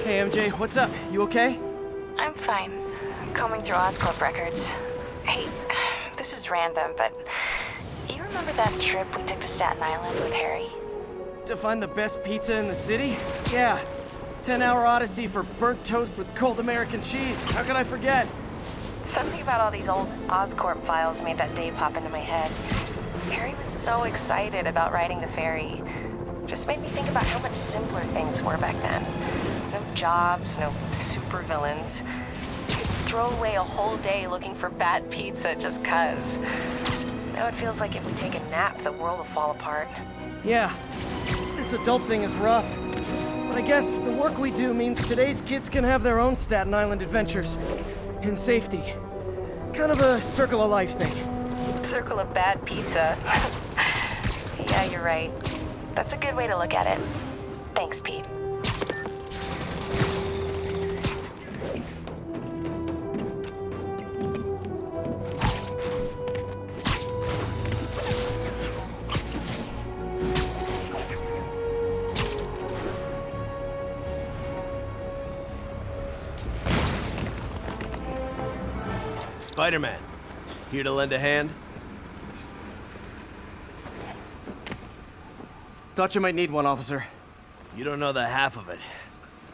Hey MJ, what's up? You okay? I'm fine. Combing through Oscorp records. Hey, this is random, but you remember that trip we took to Staten Island with Harry? To find the best pizza in the city? Yeah. 10-hour odyssey for burnt toast with cold American cheese. How could I forget? Something about all these old Oscorp files made that day pop into my head. Harry was so excited about riding the ferry. Just made me think about how much simpler things were back then. No jobs, no supervillains. You could throw away a whole day looking for bad pizza just 'cause. Now it feels like if we take a nap, the world will fall apart. Yeah. This adult thing is rough. But I guess the work we do means today's kids can have their own Staten Island adventures. In safety. Kind of a circle of life thing. Circle of bad pizza. Yeah, you're right. That's a good way to look at it. Thanks, Pete. Spider-Man, here to lend a hand? Thought you might need one, officer. You don't know the half of it.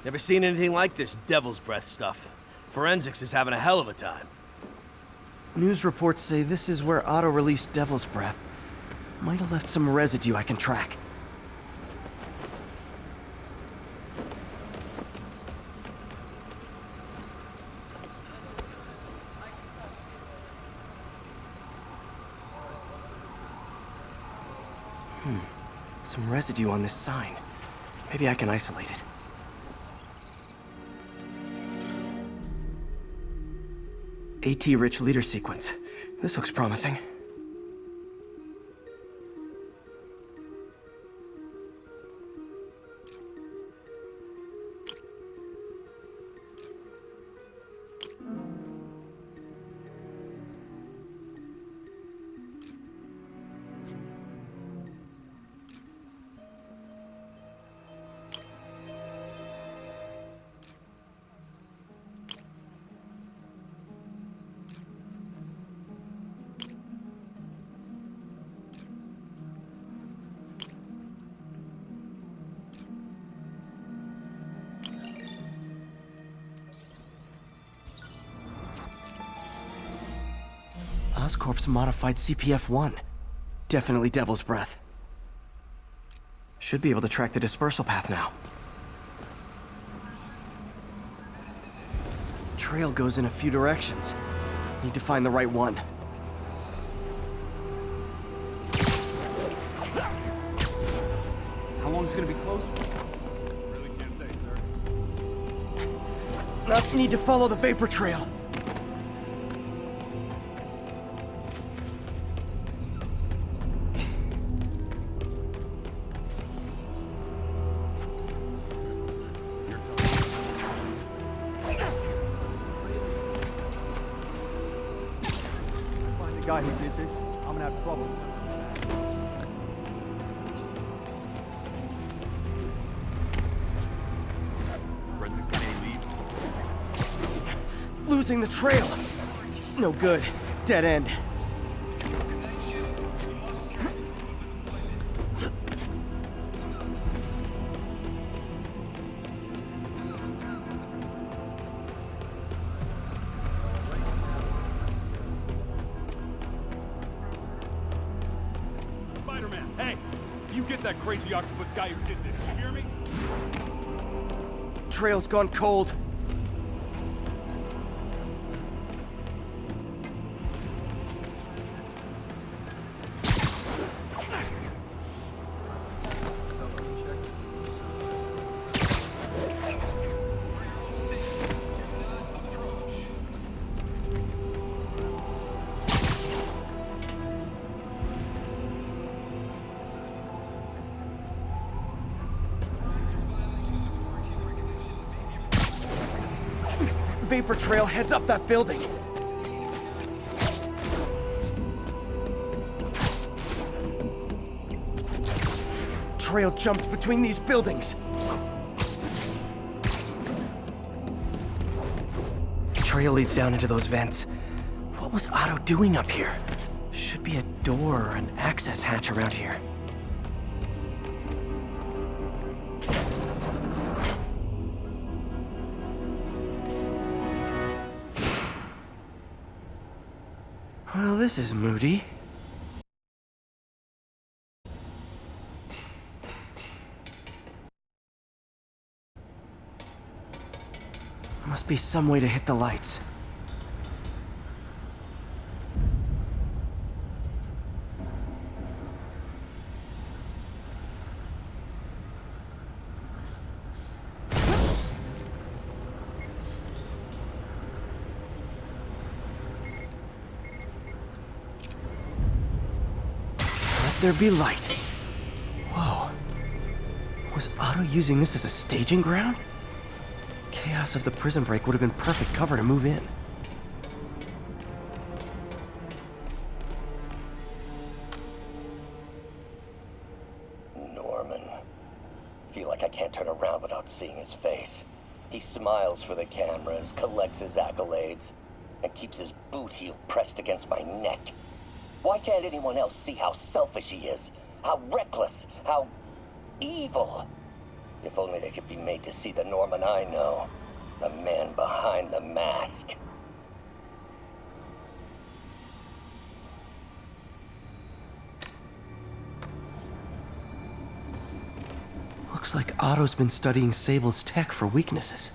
Never seen anything like this devil's breath stuff. Forensics is having a hell of a time. News reports say this is where Otto released Devil's Breath. Might have left some residue I can track. Some residue on this sign. Maybe I can isolate it. AT-rich leader sequence. This looks promising. Oscorp's modified CPF-1. Definitely Devil's Breath. Should be able to track the dispersal path now. Trail goes in a few directions. Need to find the right one. How long is it gonna be closed? Really can't say, sir. Need to follow the vapor trail. Find the guy who did this, I'm gonna have trouble. Forensics got any leads? Losing the trail. No good. Dead end. Spider-Man, hey! You get that crazy octopus guy who did this, you hear me? Trail's gone cold. Vapor trail heads up that building. Trail jumps between these buildings. trail leads down into those vents. What was Otto doing up here? Should be a door or an access hatch around here. Well, this is moody. Must be some way to hit the lights. Let there be light. Whoa. Was Otto using this as a staging ground? Chaos of the prison break would have been perfect cover to move in. Norman. Feel like I can't turn around without seeing his face. He smiles for the cameras, collects his accolades, and keeps his boot heel pressed against my neck. Why can't anyone else see how selfish he is? How reckless? How evil? If only they could be made to see the Norman I know. The man behind the mask. Looks like Otto's been studying Sable's tech for weaknesses.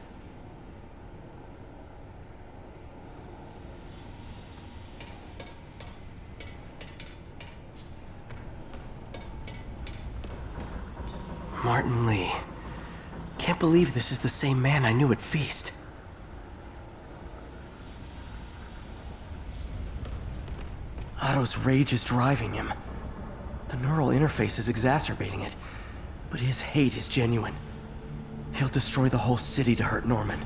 Martin Lee. Can't believe this is the same man I knew at Feast. Otto's rage is driving him. The neural interface is exacerbating it, but his hate is genuine. He'll destroy the whole city to hurt Norman.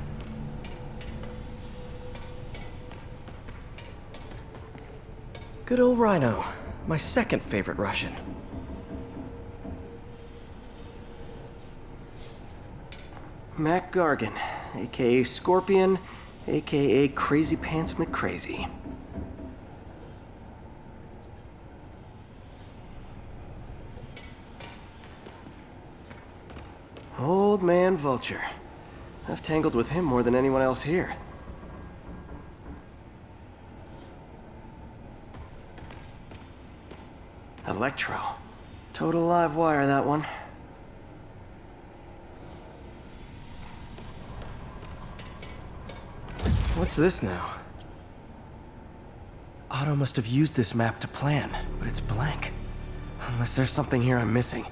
Good old Rhino, my second favorite Russian. Mac Gargan, aka Scorpion, aka Crazy Pants McCrazy. Old man Vulture. I've tangled with him more than anyone else here. Electro. Total live wire, that one. What's this now? Otto must have used this map to plan, but it's blank. Unless there's something here I'm missing.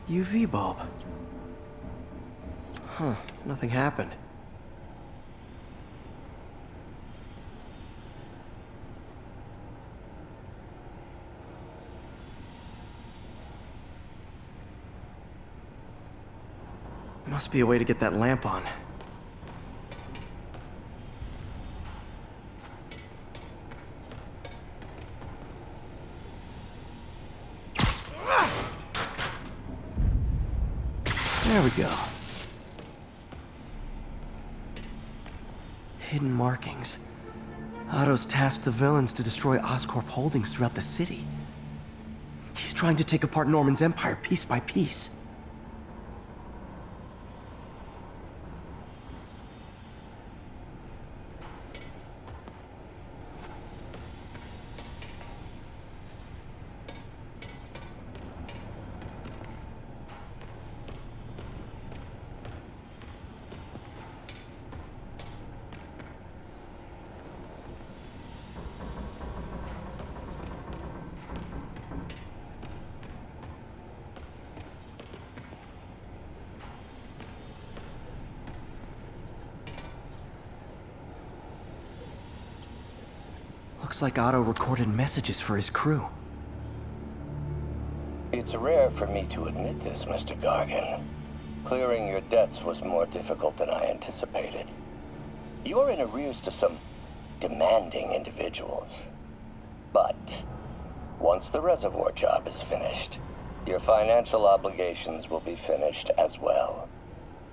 UV bulb. Huh, nothing happened. Must be a way to get that lamp on. There we go. Hidden markings. Otto's tasked the villains to destroy Oscorp holdings throughout the city. He's trying to take apart Norman's empire piece by piece. Looks like Otto recorded messages for his crew. It's rare for me to admit this, Mr. Gargan. Clearing your debts was more difficult than I anticipated. You're in arrears to some demanding individuals. But once the reservoir job is finished, your financial obligations will be finished as well.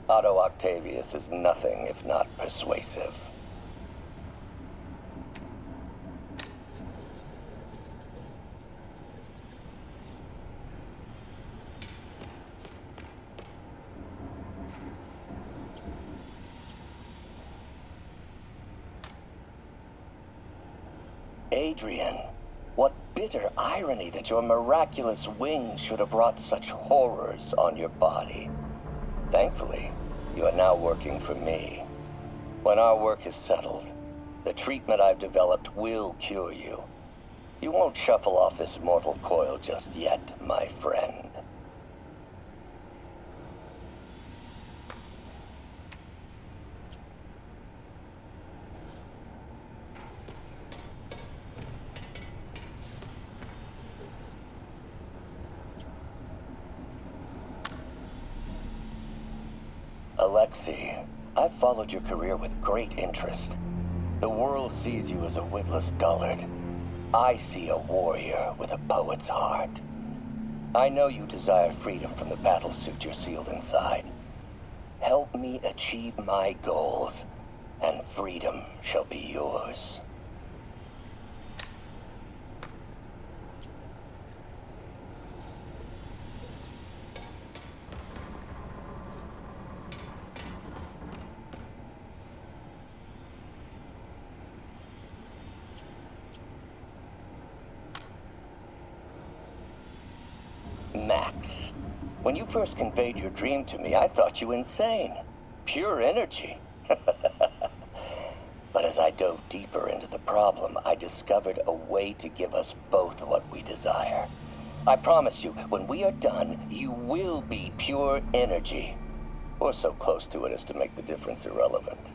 Otto Octavius is nothing if not persuasive. Adrian, what bitter irony that your miraculous wings should have brought such horrors on your body. Thankfully, you are now working for me. When our work is settled, the treatment I've developed will cure you. You won't shuffle off this mortal coil just yet, my friend. Alexei, I've followed your career with great interest. The world sees you as a witless dullard. I see a warrior with a poet's heart. I know you desire freedom from the battlesuit you're sealed inside. Help me achieve my goals, and freedom shall be yours. Max, when you first conveyed your dream to me, I thought you insane. Pure energy. But as I dove deeper into the problem, I discovered a way to give us both what we desire. I promise you, when we are done, you will be pure energy. Or so close to it as to make the difference irrelevant.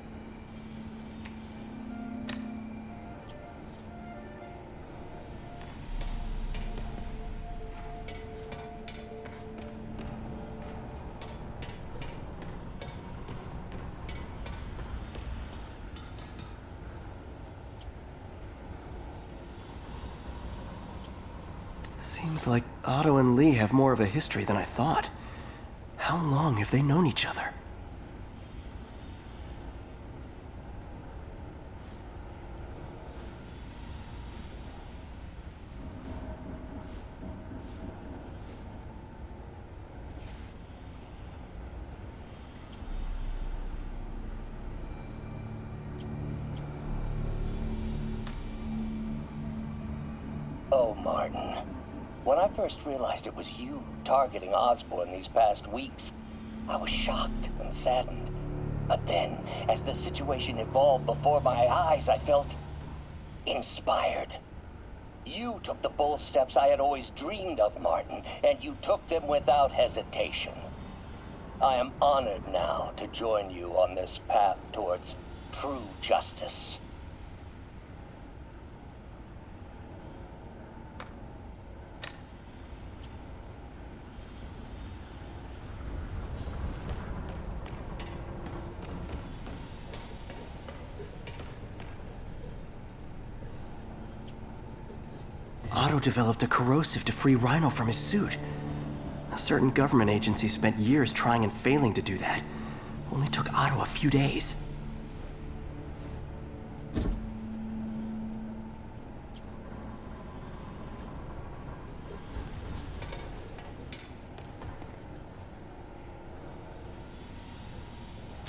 Seems like Otto and Lee have more of a history than I thought. How long have they known each other? Oh, Martin. When I first realized it was you targeting Osborn these past weeks, I was shocked and saddened. But then, as the situation evolved before my eyes, I felt inspired. You took the bold steps I had always dreamed of, Martin, and you took them without hesitation. I am honored now to join you on this path towards true justice. Otto developed a corrosive to free Rhino from his suit. A certain government agency spent years trying and failing to do that. Only took Otto a few days.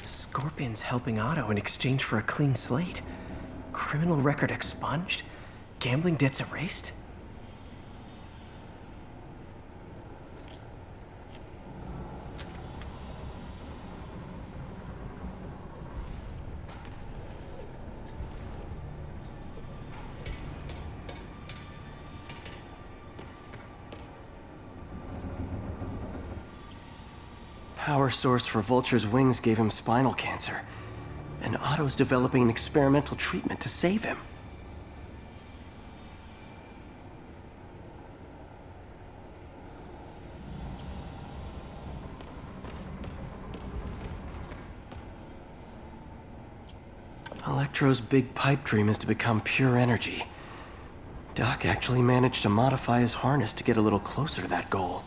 Scorpion's helping Otto in exchange for a clean slate. Criminal record expunged? Gambling debts erased? Power source for Vulture's wings gave him spinal cancer, and Otto's developing an experimental treatment to save him. Electro's big pipe dream is to become pure energy. Doc actually managed to modify his harness to get a little closer to that goal.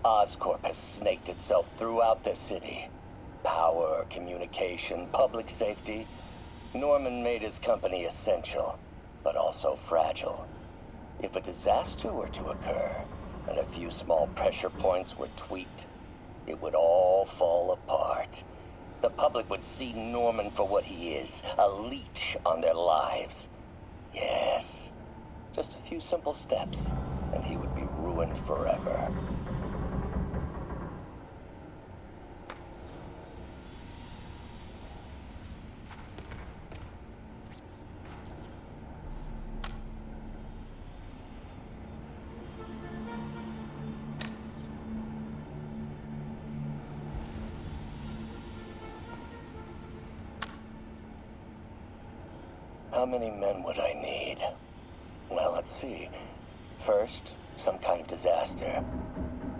Oscorp has snaked itself throughout the city. Power, communication, public safety. Norman made his company essential, but also fragile. If a disaster were to occur, and a few small pressure points were tweaked, it would all fall apart. The public would see Norman for what he is, a leech on their lives. Yes, just a few simple steps, and he would be ruined forever. How many men would I need? Well, let's see. First, some kind of disaster.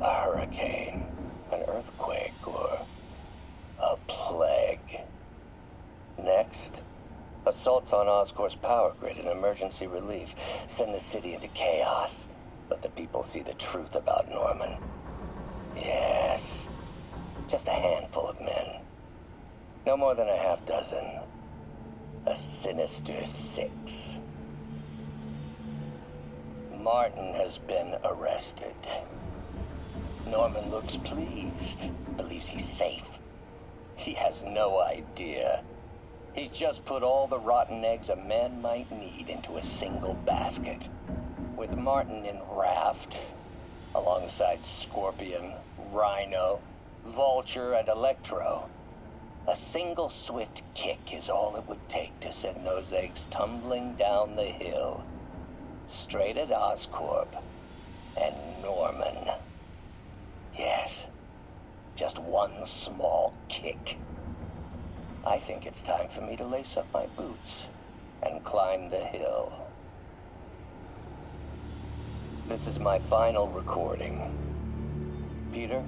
A hurricane, an earthquake, or a plague. Next, assaults on Oscorp's power grid and emergency relief. Send the city into chaos. Let the people see the truth about Norman. Yes, just a handful of men. No more than a half dozen. A sinister 6. Martin has been arrested. Norman looks pleased, believes he's safe. He has no idea. He's just put all the rotten eggs a man might need into a single basket. With Martin in raft, alongside Scorpion, Rhino, Vulture, and Electro. A single swift kick is all it would take to send those eggs tumbling down the hill. Straight at Oscorp and Norman. Yes, just one small kick. I think it's time for me to lace up my boots and climb the hill. This is my final recording. Peter,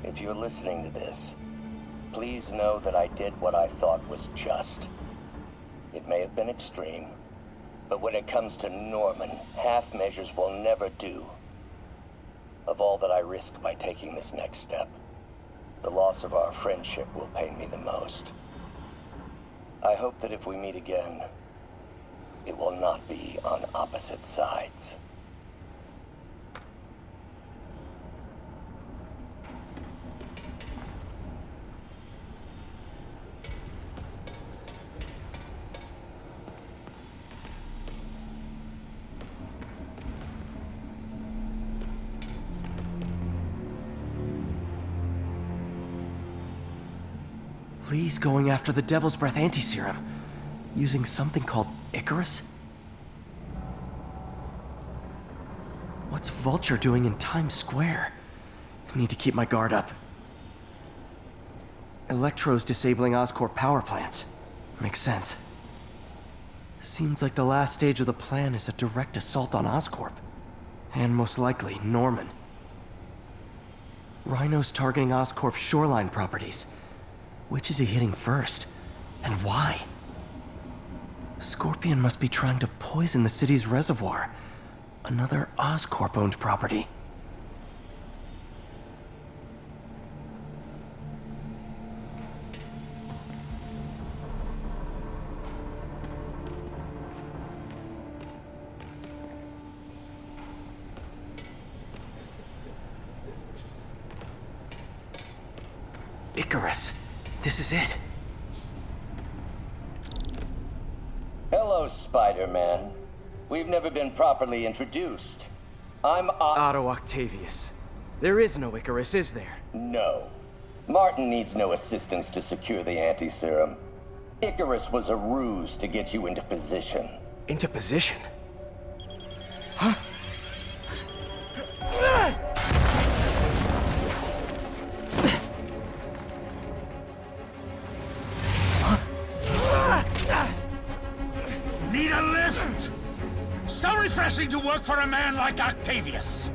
if you're listening to this, please know that I did what I thought was just. It may have been extreme, but when it comes to Norman, half measures will never do. Of all that I risk by taking this next step, the loss of our friendship will pain me the most. I hope that if we meet again, it will not be on opposite sides. Lee's going after the Devil's Breath anti-serum, using something called Icarus? What's Vulture doing in Times Square? I need to keep my guard up. Electro's disabling Oscorp power plants. Makes sense. Seems like the last stage of the plan is a direct assault on Oscorp. And most likely, Norman. Rhino's targeting Oscorp's shoreline properties. Which is he hitting first? And why? Scorpion must be trying to poison the city's reservoir. Another Oscorp-owned property. Icarus. This is it. Hello, Spider-Man. We've never been properly introduced. I'm Otto Octavius. There is no Icarus, is there? No. Martin needs no assistance to secure the anti-serum. Icarus was a ruse to get you into position. Into position? Huh? Need a lift? So refreshing to work for a man like Octavius.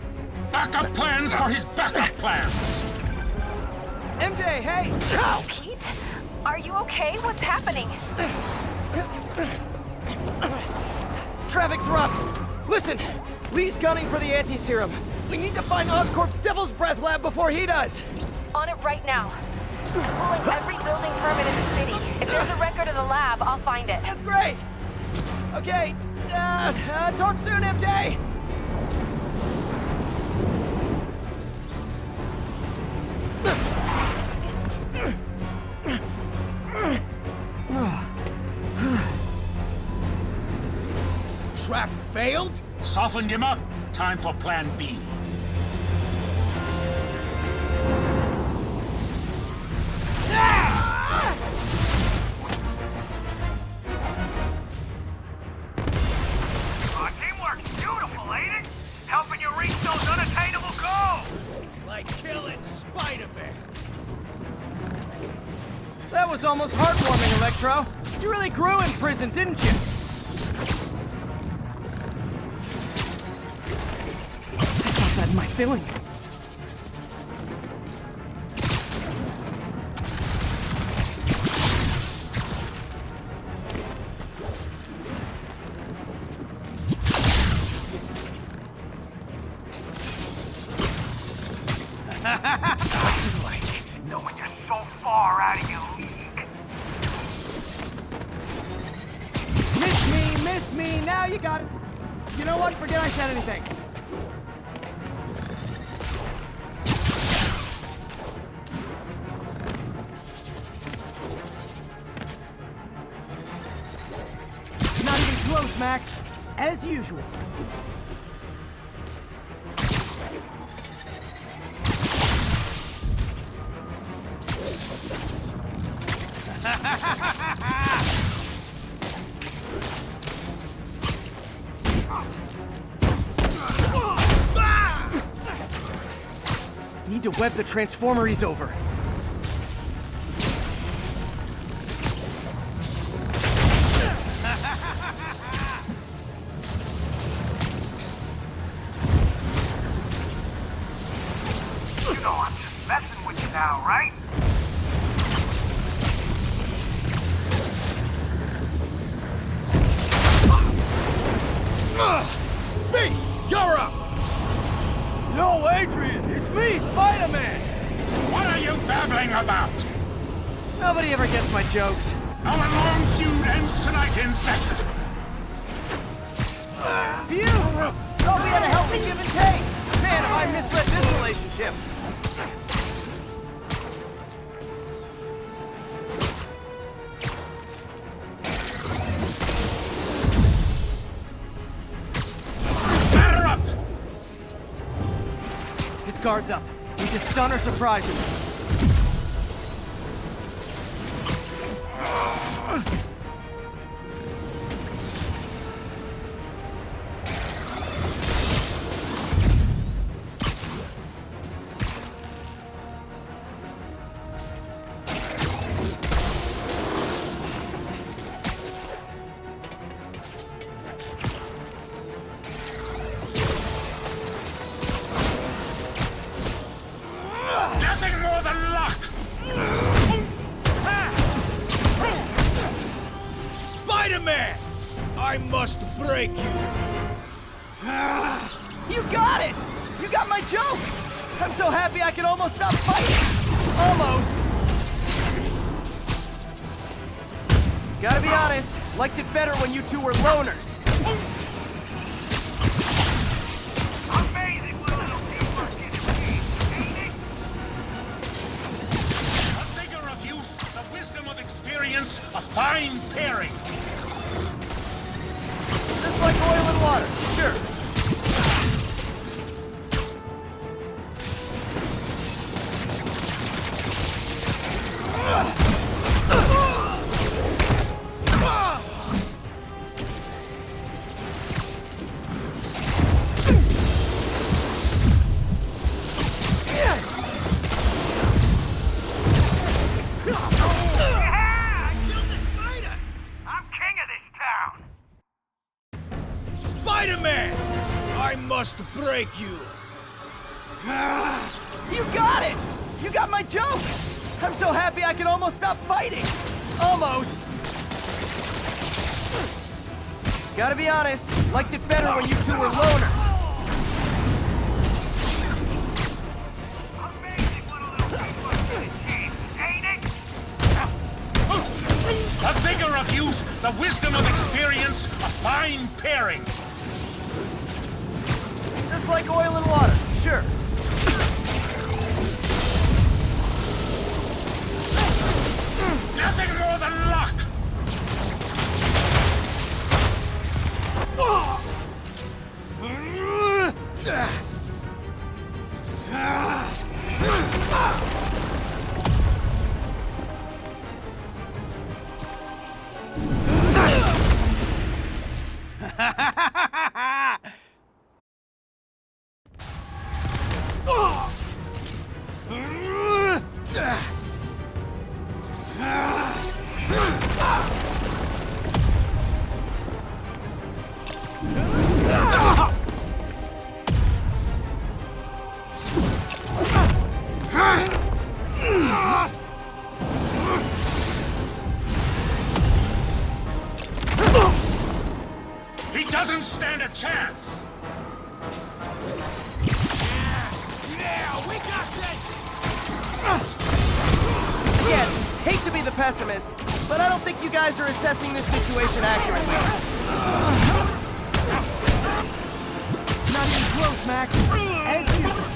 Backup plans for his backup plans. MJ, hey! Pete? Are you okay? What's happening? Traffic's rough. Listen, Lee's gunning for the anti-serum. We need to find Oscorp's Devil's Breath lab before he does! On it right now. I'm pulling every building permit in the city. If there's a record of the lab, I'll find it. That's great! Okay, talk soon, MJ! Trap failed? Softened him up. Time for plan B. Teamwork's beautiful, ain't it? Helping you reach those unattainable goals! Like killing Spider-Man. That was almost heartwarming, Electro. You really grew in prison, didn't you? I felt that in my feelings. Knowing you're so far out of your league. Missed me, now you got it. You know what, forget I said anything. Not even close, Max. As usual. Need to web the transformer he's over. You know I'm just messing with you now, right? Me! You're up! No, Adrian! It's me, Spider-Man! What are you babbling about? Nobody ever gets my jokes. Our long feud ends tonight, insect. Phew! Thought we had a healthy give and take! Man, have I misread this relationship! Batter up! His guard's up. We just stun or surprise him. Nothing more than luck! Spider-Man! I must break you. You got it! You got my joke! I'm so happy I can almost stop fighting! Almost! Gotta be honest, liked it better when you two were loners. Amazing what a little teamwork can achieve, ain't it? A vigor of youth, the wisdom of experience, a fine pairing. Just like oil and water, sure. Yeah! I killed the spider! I'm king of this town! Spider-Man! I must break you. You got it! You got my joke! I'm so happy I can almost stop fighting! Almost! Gotta be honest, liked it better when you two were loners. The vigor of youth, the wisdom of experience, a fine pairing. Just like oil and water, sure. Nothing more than luck. He doesn't stand a chance. Yeah, we got this. Again, hate to be the pessimist, but I don't think you guys are assessing this situation accurately. Not even close, Max. As usual.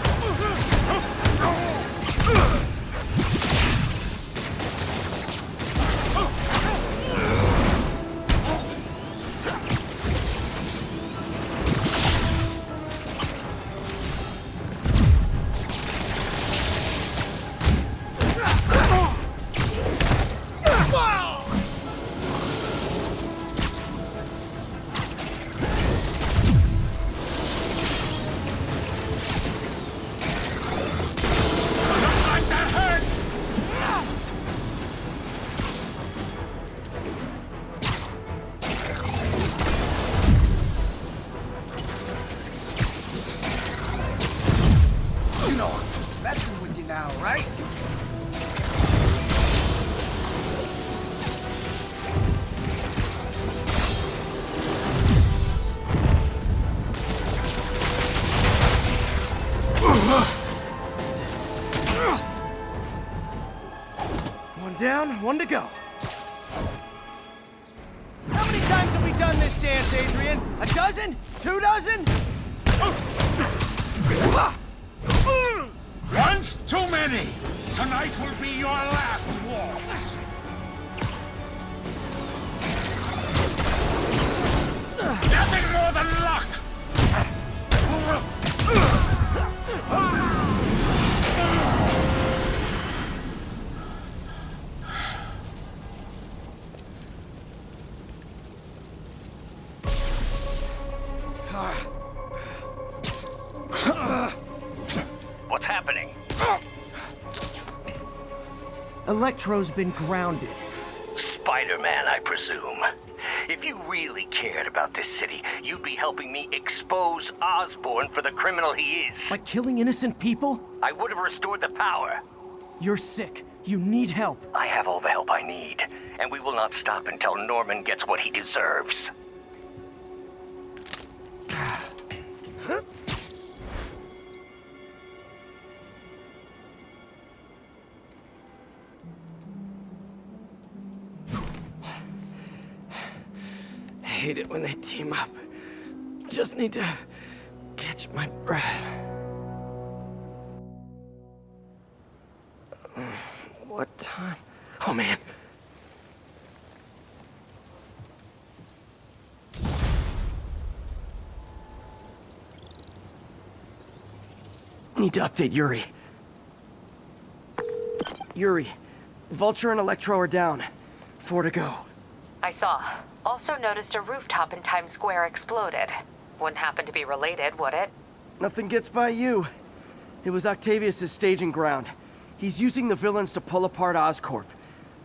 One down, one to go. How many times have we done this dance, Adrian? A dozen? 2 dozen? Once too many. Tonight will be your last waltz. Nothing more than luck. What's happening? Electro's been grounded. Spider-Man, I presume. If you really cared about this city, you'd be helping me expose Osborn for the criminal he is. By killing innocent people? I would have restored the power. You're sick. You need help. I have all the help I need, and we will not stop until Norman gets what he deserves. I hate it when they team up. Just need to catch my breath. What time? Oh, man. Need to update Yuri. Yuri, Vulture and Electro are down. 4 to go. I saw. Also noticed a rooftop in Times Square exploded. Wouldn't happen to be related, would it? Nothing gets by you. It was Octavius' staging ground. He's using the villains to pull apart Oscorp.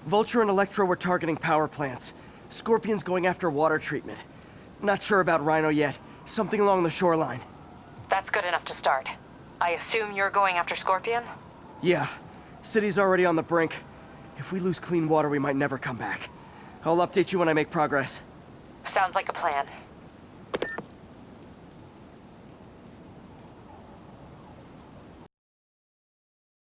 Vulture and Electro were targeting power plants. Scorpion's going after water treatment. Not sure about Rhino yet. Something along the shoreline. That's good enough to start. I assume you're going after Scorpion? Yeah. City's already on the brink. If we lose clean water, we might never come back. I'll update you when I make progress. Sounds like a plan.